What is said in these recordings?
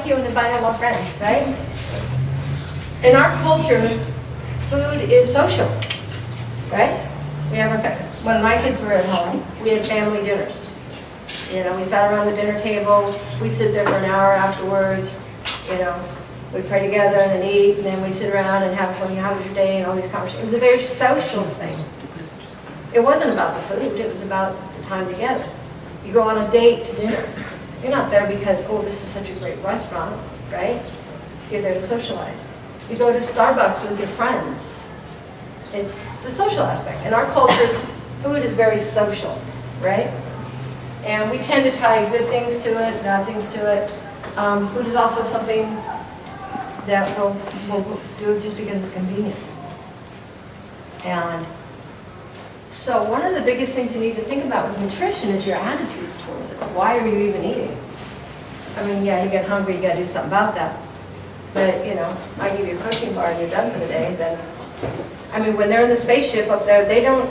barbecue and invite all our friends, right? In our culture, food is social, right? We have our, when my kids were at home, we had family dinners. You know, we sat around the dinner table, we'd sit there for an hour afterwards, you know, we'd pray together and then eat, and then we'd sit around and have, well, how was your day, and all these conversations. It was a very social thing. It wasn't about the food, it was about the time together. You go on a date to dinner. You're not there because, oh, this is such a great restaurant, right? You're there to socialize. You go to Starbucks with your friends. It's the social aspect. In our culture, food is very social, right? And we tend to tie good things to it, bad things to it. Food is also something that we'll do just because it's convenient. And so one of the biggest things you need to think about with nutrition is your attitudes towards it. Why are you even eating? I mean, yeah, you get hungry, you gotta do something about that. But, you know, I give you a protein bar and you're done for the day, then, I mean, when they're in the spaceship up there, they don't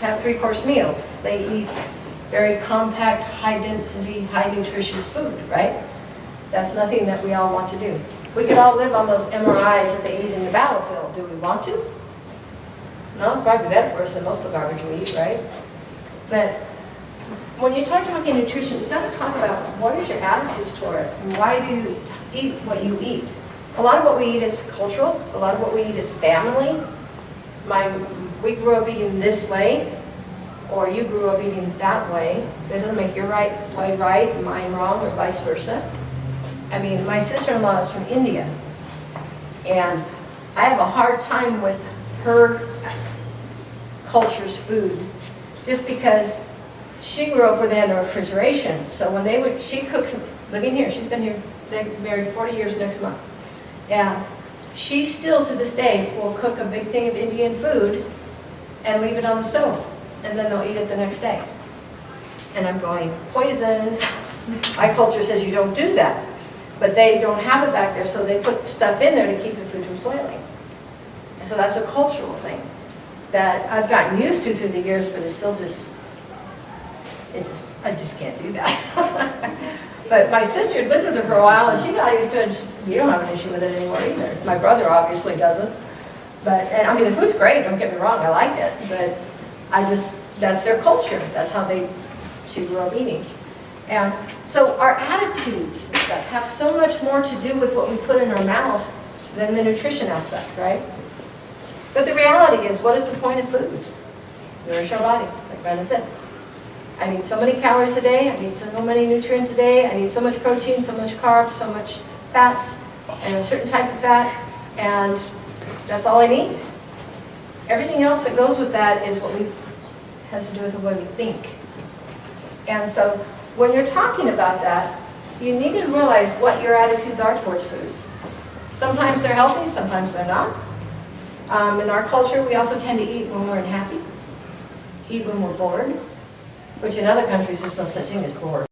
have 3-course meals. They eat very compact, high-density, high-nutritious food, right? That's nothing that we all want to do. We could all live on those MRIs that they eat in the battlefield. Do we want to? No, it's probably better for us than most of the garbage we eat, right? But when you start talking nutrition, you've got to talk about what is your attitudes toward it, and why do you eat what you eat? A lot of what we eat is cultural. A lot of what we eat is family. We grew up eating this way, or you grew up eating that way. That doesn't make your way right and mine wrong, or vice versa. I mean, my sister-in-law is from India, and I have a hard time with her culture's food, just because she grew up within a refrigeration. So when she cooks, living here, she's been here, they're married 40 years next month. And she still, to this day, will cook a big thing of Indian food and leave it on the stove. And then they'll eat it the next day. And I'm going, poison. My culture says you don't do that. But they don't have it back there, so they put stuff in there to keep the food from soiling. So that's a cultural thing that I've gotten used to through the years, but it's still just, I just can't do that. But my sister had lived with her for a while, and she got used to it. You don't have an issue with it anymore either. My brother obviously doesn't. And I mean, the food's great, don't get me wrong, I like it. But that's their culture. That's how she grew up eating. And so our attitudes and stuff have so much more to do with what we put in our mouth than the nutrition aspect, right? But the reality is, what is the point of food? Nourish our body, like Brenda said. I need so many calories a day, I need so many nutrients a day, I need so much protein, so much carbs, so much fats, and a certain type of fat, and that's all I need. Everything else that goes with that is has to do with the way we think. And so when you're talking about that, you need to realize what your attitudes are towards food. Sometimes they're healthy, sometimes they're not. In our culture, we also tend to eat when we're unhappy, eat when we're bored, which in other countries there's no such thing as bored.